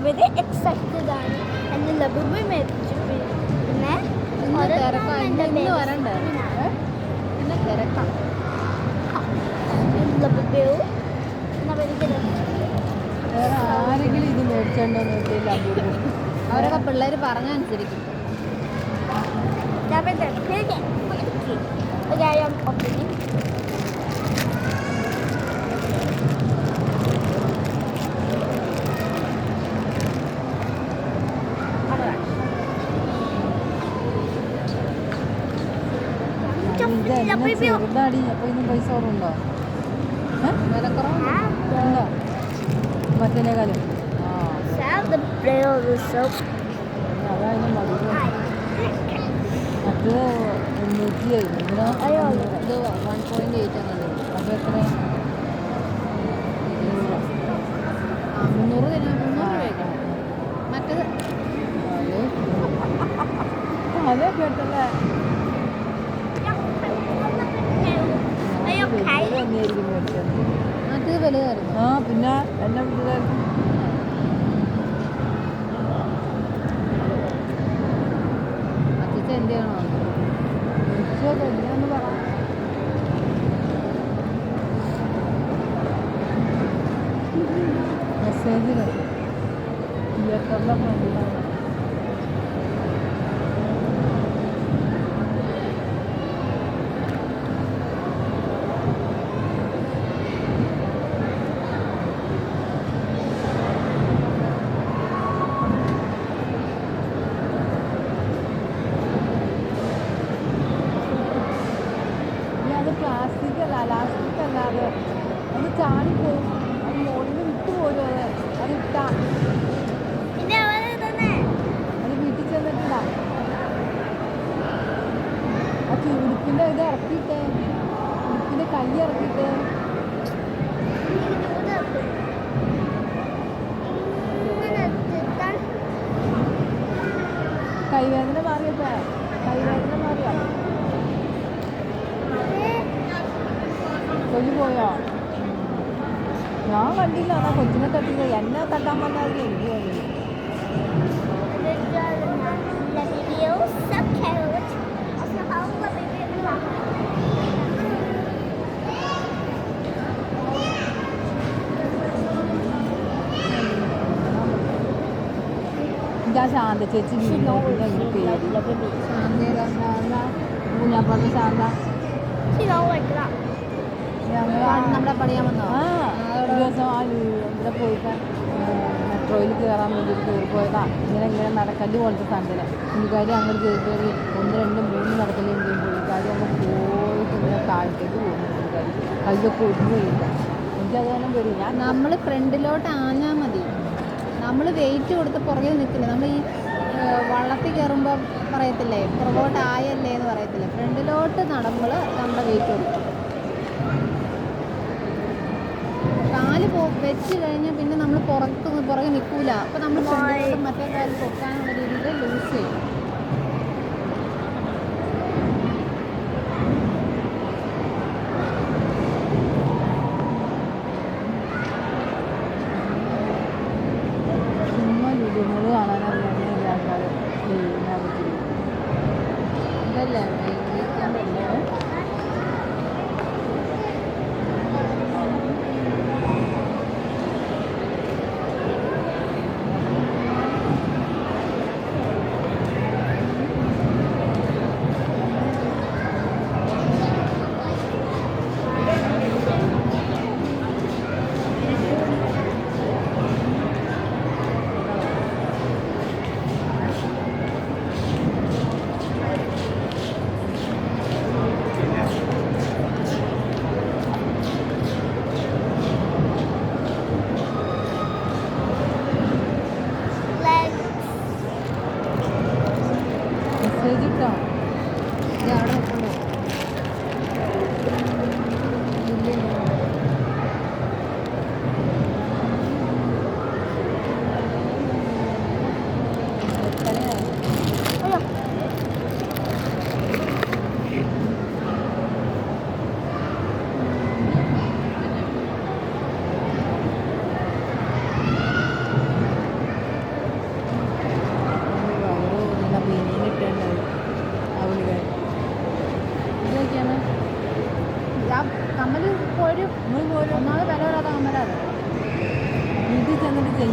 ഇവര് എക്സൈറ്റഡ് ആണ് എന്നെ ലബുബി മേടിച്ചു. പിന്നെ ആരെങ്കിലും ഇത് മേടിച്ചോണ്ടോ നോക്കിയില്ല. അവരൊക്കെ പിള്ളേർ പറഞ്ഞനുസരിക്കും. ചെറുതാടി. അപ്പൊ ഇന്നും പൈസ കുറവുണ്ടോ? വിലക്കുറവുണ്ടോ മറ്റേനേക്കാളും? അതായാലും മതി. മറ്റേ 107 ഇതിനോ? ഇത് 1.8 ആണ്. അപ്പോൾ എത്ര? 300 രൂപയ്ക്കാണ് മറ്റേത്. അതെ കേട്ടല്ലേ. തന്നെയായിരിക്കും മേടിച്ചത്. മറ്റേത് വലുതായിരുന്നു. ആ പിന്നെ എന്നെ വിളിച്ചതായിരുന്നു. അച്ഛൻ എന്ത് ചെയ്യണോ എന്ന് പറ. മെസ്സേജില് തിയേറ്ററിലെ ഫ്രണ്ടിലാണ്. പ്ലാസ്റ്റിക് അല്ലാതെ അത് ചാടിപ്പോവും. അത് മുകളിൽ വിട്ടുപോലും. അത് ഇട്ടാ അത് വീട്ടിൽ ചെന്നിട്ടില്ല. ആ ഉടുപ്പിൻ്റെ ഇത് ഇറക്കിയിട്ടേ, ഉടുപ്പിൻ്റെ കൈ ഇറക്കിയിട്ടേ. കൈവേദന മാറിയപ്പോ? കൈവേദന മാറിയോ? കൊച്ചു പോയോ? ഞാൻ കണ്ടില്ല. എന്നാ കൊച്ചിനെ തട്ടിയത്. എന്നെ തട്ടാൻ വന്നാലും എനിക്ക് തോന്നി. ഇതാ ശാന്ത ചേച്ചി പേര്. മൂന്നാപ്പുറത്ത് ശാന്ത. നമ്മുടെ പണിയാൻ വന്നോ? ഒരു ദിവസം ഇവിടെ പോയിട്ട് മെട്രോയിൽ കയറാൻ വേണ്ടിയിട്ട് കയറി പോയതാ. ഇങ്ങനെ നടക്കല്ല് പോലത്തെ സാധനത്തില്ല. പുള്ളിക്കാരി അങ്ങോട്ട് കയറി 1, 2, 3 നടക്കലും ചെയ്യും. പുള്ളിക്കാരി അങ്ങ് പോയിട്ട് ഇങ്ങനെ താഴത്തേക്ക് പോകുന്നു. പുള്ളിക്കാരി കയ്യൊക്കെ ഒഴിഞ്ഞില്ല. എനിക്കത് തന്നെ വരും. നമ്മൾ ഫ്രണ്ടിലോട്ട് ആഞ്ഞാൽ മതി. നമ്മൾ വെയിറ്റ് കൊടുത്ത് പുറകെ നിൽക്കില്ല. നമ്മൾ ഈ വള്ളത്തിൽ കയറുമ്പോൾ പറയത്തില്ലേ പുറകോട്ട് ആയല്ലേ എന്ന് പറയത്തില്ലേ. ഫ്രണ്ടിലോട്ട് നടമ്പോൾ നമ്മുടെ വെയിറ്റ് കൊടുക്കും. കാല് വെച്ച് കഴിഞ്ഞാൽ പിന്നെ നമ്മൾ പുറകെ നിൽക്കൂല. അപ്പോൾ നമ്മൾ ഫ്രണ്ടിലോട്ട് മറ്റേ കാല് പൊക്കാനുള്ള രീതിയിൽ ലൂസ് ചെയ്യും. ലുലുമോള് കാണാനറിയാമെങ്കിൽ ആൾക്കാർ ഇതല്ലേ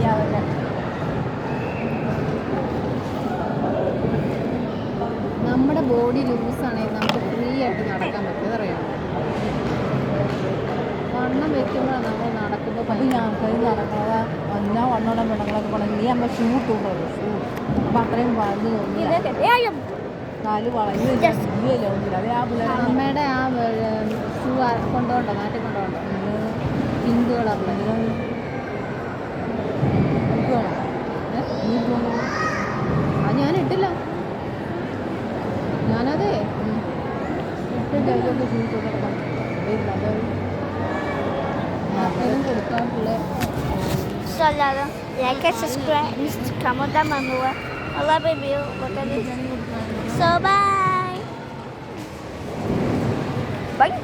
ചെയ്യാതൊക്കെ. നമ്മുടെ ബോഡി ലൂസാണെങ്കിൽ നമുക്ക് ഫ്രീ ആയിട്ട് നടക്കാൻ പറ്റും, അറിയാം. വണ്ണം വെക്കുമ്പോഴാണ് നമ്മൾ നടക്കുമ്പോൾ അപ്പം ഞാൻ നടക്കാതെ ഞാൻ വണ്ണോടെ പെണ്ണുങ്ങളൊക്കെ പറഞ്ഞു നീ അമ്മ ഷൂ ഇട്ടുണ്ടല്ലോ, ഷൂ അപ്പം അത്രയും വളഞ്ഞു തോന്നില്ല, കാല് വളഞ്ഞു ഇല്ല ഒന്നുമില്ല. അതേ ആ പിള്ളേരെ അമ്മയുടെ ആ ഷൂ കൊണ്ടുപോണ്ടോ, നാട്ടിൽ കൊണ്ടുപോണ്ടോ, പിങ്ക് കളറിൽ എനിക്ക് വേണം നീ പോകുന്നു. അത് ഞാൻ ഇട്ടില്ല, ഞാനതേ ഇട്ടിട്ട് അതിലൊക്കെ ഷൂ ഇട്ടോണ്ട് നടക്കാൻ ആർക്കെങ്കിലും കൊടുക്കാൻ പിള്ളേർ. Soldado, like and subscribe. Mr. Kamoda Mamua. I love you. Look at this. So bye. Bye.